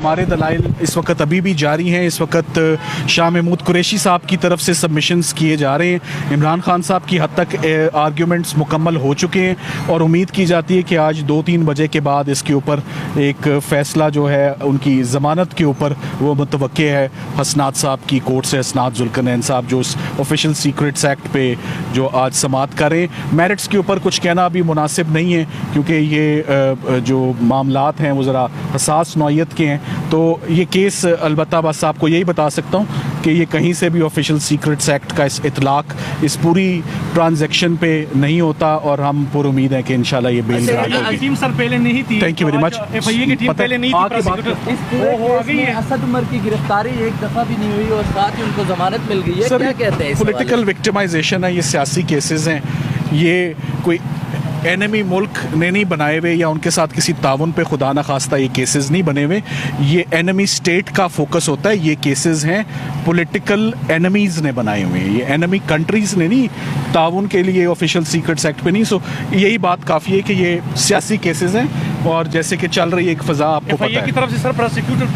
हमारे दलाइल इस वक्त अभी भी जारी हैं। इस वक्त शाह महमूद कुरैशी साहब की तरफ से सबमिशंस किए जा रहे हैं। इमरान खान साहब की हद तक आर्ग्यूमेंट्स मुकम्मल हो चुके हैं और उम्मीद की जाती है कि आज 2-3 बजे के बाद इसके ऊपर एक फ़ैसला जो है उनकी ज़मानत के ऊपर वो मुतवक्के है। हसनात साहब की कोर्ट से हसनात जुल्करनैन साहब जो ऑफिशियल सीक्रेट्स एक्ट पे जो आज समाअत करें, मेरिट्स के ऊपर कुछ कहना अभी मुनासिब नहीं है क्योंकि ये जो मामलात हैं वो ज़रा हसास नौइयत के हैं। तो ये केस अलबत्ता बस आपको यही बता सकता हूँ कि ये कहीं से भी ऑफिशियल सीक्रेट्स एक्ट का इस इतलाक इस पूरी ट्रांजैक्शन पे नहीं होता और हम पूरी उम्मीद है कि इंशाल्लाह ये बेल की टीम सर पहले नहीं थी। Thank you very much. FIA की टीम पहले नहीं थी। इस पूरे केस में असद उमर की गिरफ्तारी एक दफ़ा भी नहीं हुई और साथ ही उनको जमानत मिल गई है। क्या कहते हैं? पॉलिटिकल विक्टिमाइजेशन है, ये सियासी केसेस हैं। ये कोई एनिमी मुल्क ने नहीं बनाए हुए या उनके साथ किसी ताउन पे खुदा न खास्ता ये केसेस नहीं बने हुए। ये एनिमी स्टेट का फोकस होता है। ये केसेस हैं पॉलिटिकल एनिमीज़ ने बनाए हुए हैं, ये एनिमी कंट्रीज़ ने नहीं, ताउन के लिए ऑफिशियल सीक्रेट्स एक्ट पे नहीं। सो यही बात काफ़ी है कि ये सियासी केसेस हैं और जैसे कि चल रही है एक फ़ज़ा आपको पता है। की तरफ से सर प्रोसिक्यूटर